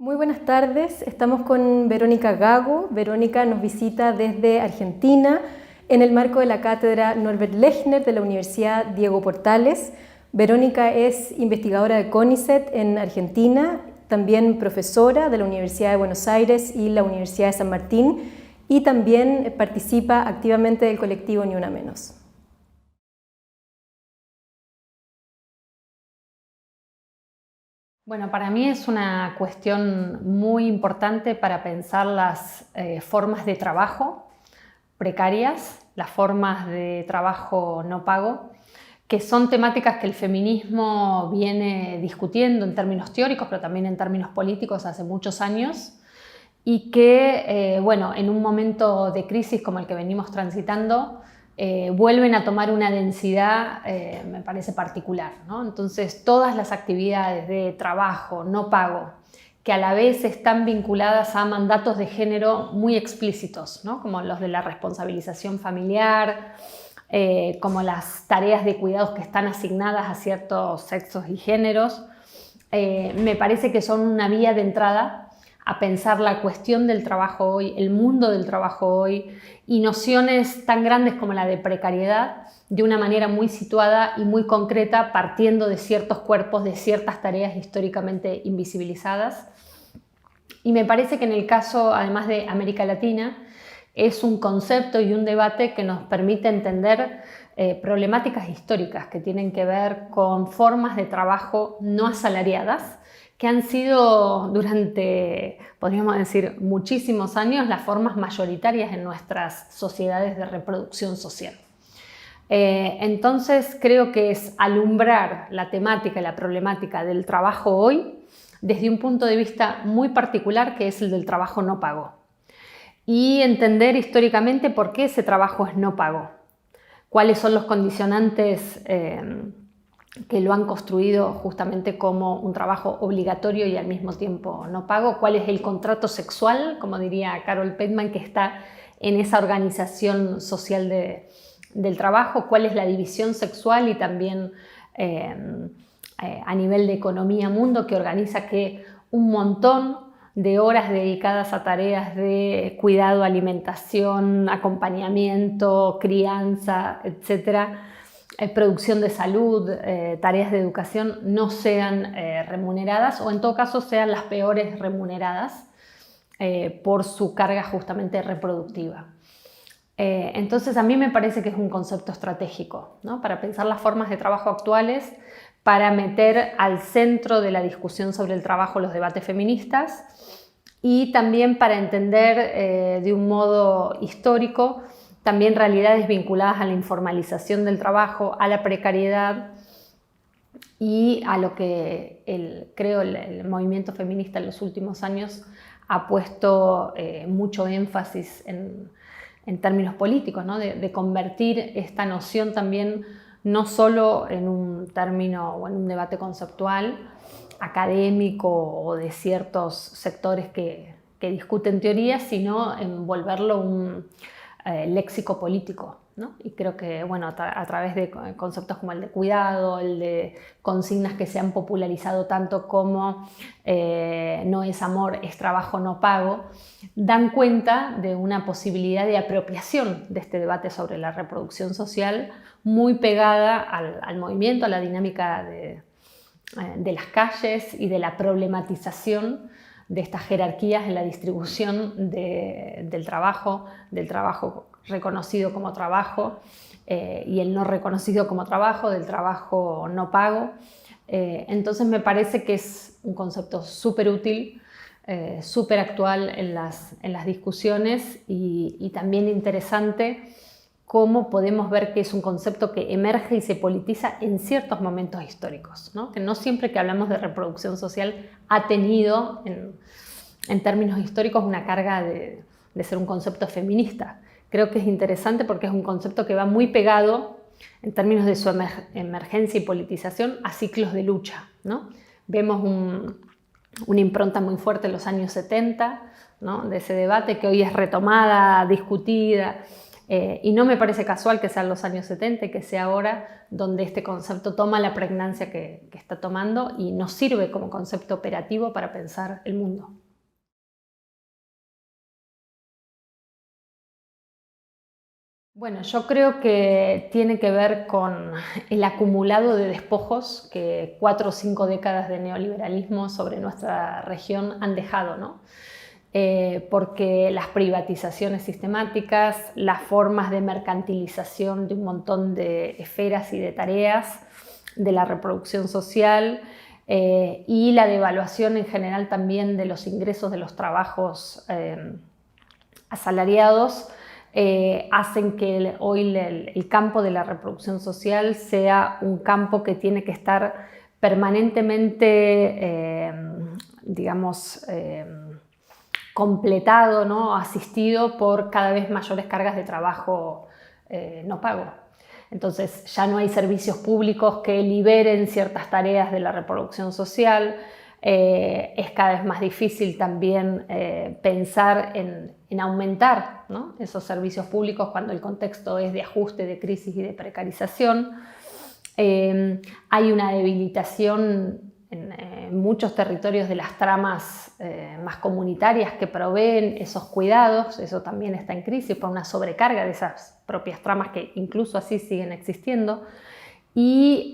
Muy buenas tardes, estamos con Verónica Gago. Verónica nos visita desde Argentina en el marco de la cátedra Norbert Lechner de la Universidad Diego Portales. Verónica es investigadora de CONICET en Argentina, también profesora de la Universidad de Buenos Aires y la Universidad de San Martín, y también participa activamente del colectivo Ni Una Menos. Bueno, para mí es una cuestión muy importante para pensar las formas de trabajo precarias, las formas de trabajo no pago, que son temáticas que el feminismo viene discutiendo en términos teóricos, pero también en términos políticos hace muchos años, y que, bueno, en un momento de crisis como el que venimos transitando, vuelven a tomar una densidad, me parece particular, ¿no? Entonces, todas las actividades de trabajo no pago, que a la vez están vinculadas a mandatos de género muy explícitos, ¿no? Como los de la responsabilización familiar, como las tareas de cuidados que están asignadas a ciertos sexos y géneros, me parece que son una vía de entrada a pensar la cuestión del trabajo hoy, el mundo del trabajo hoy, y nociones tan grandes como la de precariedad de una manera muy situada y muy concreta, partiendo de ciertos cuerpos, de ciertas tareas históricamente invisibilizadas. Y me parece que en el caso, además de América Latina, es un concepto y un debate que nos permite entender problemáticas históricas que tienen que ver con formas de trabajo no asalariadas, que han sido durante, podríamos decir, muchísimos años las formas mayoritarias en nuestras sociedades de reproducción social. Entonces creo que es alumbrar la temática y la problemática del trabajo hoy desde un punto de vista muy particular, que es el del trabajo no pago, y entender históricamente por qué ese trabajo es no pago, cuáles son los condicionantes que lo han construido justamente como un trabajo obligatorio y al mismo tiempo no pago, cuál es el contrato sexual, como diría Carol Petman, que está en esa organización social del trabajo, cuál es la división sexual y también a nivel de economía mundo, que organiza que un montón de horas dedicadas a tareas de cuidado, alimentación, acompañamiento, crianza, etcétera, producción de salud, tareas de educación, no sean remuneradas, o en todo caso sean las peores remuneradas por su carga justamente reproductiva. Entonces a mí me parece que es un concepto estratégico, ¿no? Para pensar las formas de trabajo actuales, para meter al centro de la discusión sobre el trabajo los debates feministas, y también para entender de un modo histórico también realidades vinculadas a la informalización del trabajo, a la precariedad y a lo que creo el movimiento feminista en los últimos años ha puesto mucho énfasis en términos políticos, ¿no? de convertir esta noción también no solo en un término o en un debate conceptual, académico o de ciertos sectores que discuten teorías, sino en volverlo un léxico político, ¿no? Y creo que, bueno, a través de conceptos como el de cuidado, el de consignas que se han popularizado tanto como no es amor, es trabajo no pago, dan cuenta de una posibilidad de apropiación de este debate sobre la reproducción social muy pegada al movimiento, a la dinámica de las calles y de la problematización de estas jerarquías en la distribución del trabajo reconocido como trabajo y el no reconocido como trabajo, del trabajo no pago. Entonces me parece que es un concepto súper útil, súper actual en las discusiones y también interesante cómo podemos ver que es un concepto que emerge y se politiza en ciertos momentos históricos, ¿no? Que no siempre que hablamos de reproducción social ha tenido, en términos históricos, una carga de ser un concepto feminista. Creo que es interesante porque es un concepto que va muy pegado, en términos de su emergencia y politización, a ciclos de lucha, ¿no? Vemos una impronta muy fuerte en los años 70, ¿no? De ese debate que hoy es retomada, discutida, Y no me parece casual que sean los años 70 y que sea ahora donde este concepto toma la pregnancia que está tomando y nos sirve como concepto operativo para pensar el mundo. Bueno, yo creo que tiene que ver con el acumulado de despojos que 4 o 5 décadas de neoliberalismo sobre nuestra región han dejado, ¿no? Porque las privatizaciones sistemáticas, las formas de mercantilización de un montón de esferas y de tareas de la reproducción social y la devaluación en general también de los ingresos de los trabajos asalariados hacen que hoy el campo de la reproducción social sea un campo que tiene que estar permanentemente, digamos, completado, ¿no? Asistido por cada vez mayores cargas de trabajo no pago. Entonces ya no hay servicios públicos que liberen ciertas tareas de la reproducción social. Es cada vez más difícil también pensar en aumentar, ¿no?, esos servicios públicos cuando el contexto es de ajuste, de crisis y de precarización. Hay una debilitación en muchos territorios de las tramas más comunitarias que proveen esos cuidados. Eso también está en crisis por una sobrecarga de esas propias tramas que incluso así siguen existiendo. Y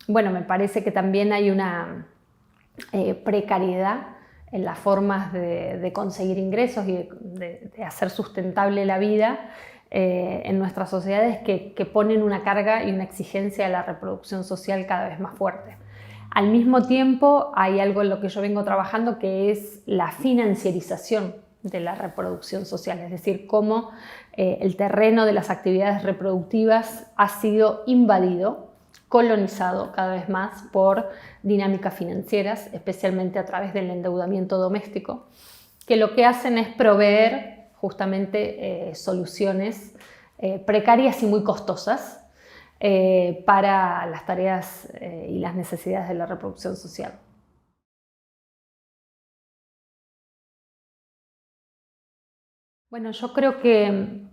bueno, me parece que también hay una precariedad en las formas de conseguir ingresos y de hacer sustentable la vida en nuestras sociedades que ponen una carga y una exigencia a la reproducción social cada vez más fuerte. Al mismo tiempo hay algo en lo que yo vengo trabajando que es la financiarización de la reproducción social, es decir, cómo el terreno de las actividades reproductivas ha sido invadido, colonizado cada vez más por dinámicas financieras, especialmente a través del endeudamiento doméstico, que lo que hacen es proveer justamente soluciones precarias y muy costosas para las tareas y las necesidades de la reproducción social. Bueno, yo creo que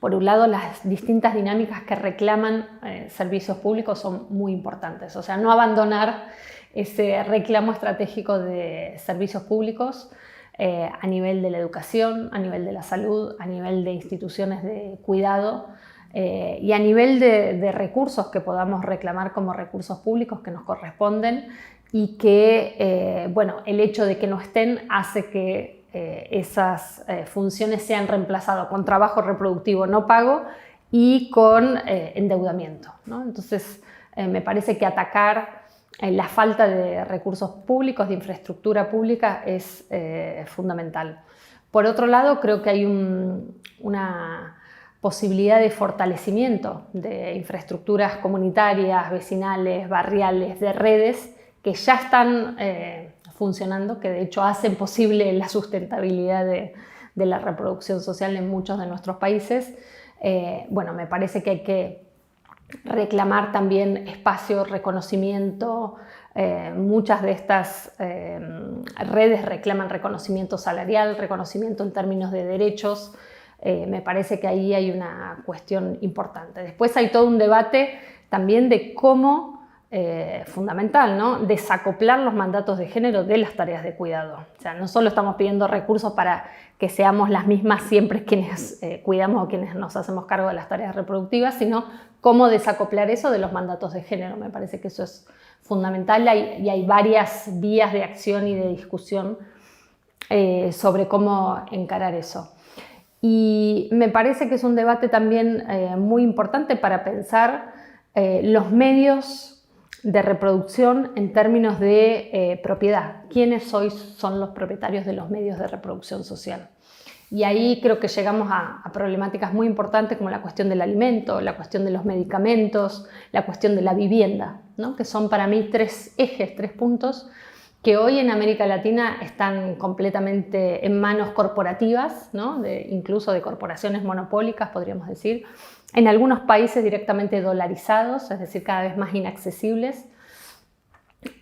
por un lado, las distintas dinámicas que reclaman servicios públicos son muy importantes. O sea, no abandonar ese reclamo estratégico de servicios públicos a nivel de la educación, a nivel de la salud, a nivel de instituciones de cuidado y a nivel de recursos que podamos reclamar como recursos públicos que nos corresponden y que, bueno, el hecho de que no estén hace que esas funciones sean reemplazadas con trabajo reproductivo no pago y con endeudamiento, ¿no? Entonces, me parece que atacar la falta de recursos públicos, de infraestructura pública, es fundamental. Por otro lado, creo que hay una posibilidad de fortalecimiento de infraestructuras comunitarias, vecinales, barriales, de redes que ya están funcionando, que de hecho hacen posible la sustentabilidad de la reproducción social en muchos de nuestros países. Bueno, me parece que hay que reclamar también espacio, reconocimiento. Muchas de estas redes reclaman reconocimiento salarial, reconocimiento en términos de derechos. Me parece que ahí hay una cuestión importante. Después hay todo un debate también de cómo fundamental, ¿no?, desacoplar los mandatos de género de las tareas de cuidado. O sea, no solo estamos pidiendo recursos para que seamos las mismas siempre quienes cuidamos o quienes nos hacemos cargo de las tareas reproductivas, sino cómo desacoplar eso de los mandatos de género. Me parece que eso es fundamental y hay varias vías de acción y de discusión sobre cómo encarar eso. Y me parece que es un debate también muy importante para pensar los medios de reproducción en términos de propiedad. ¿Quiénes hoy son los propietarios de los medios de reproducción social? Y ahí creo que llegamos a problemáticas muy importantes como la cuestión del alimento, la cuestión de los medicamentos, la cuestión de la vivienda, ¿no?, que son para mí 3 ejes, 3 puntos que hoy en América Latina están completamente en manos corporativas, ¿no?, incluso de corporaciones monopólicas, podríamos decir, en algunos países directamente dolarizados, es decir, cada vez más inaccesibles,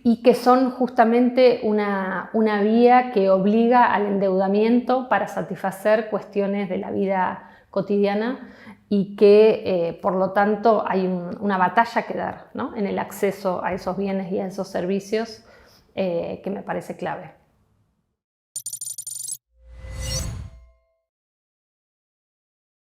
y que son justamente una vía que obliga al endeudamiento para satisfacer cuestiones de la vida cotidiana y que por lo tanto hay una batalla que dar, ¿no?, en el acceso a esos bienes y a esos servicios que me parece clave.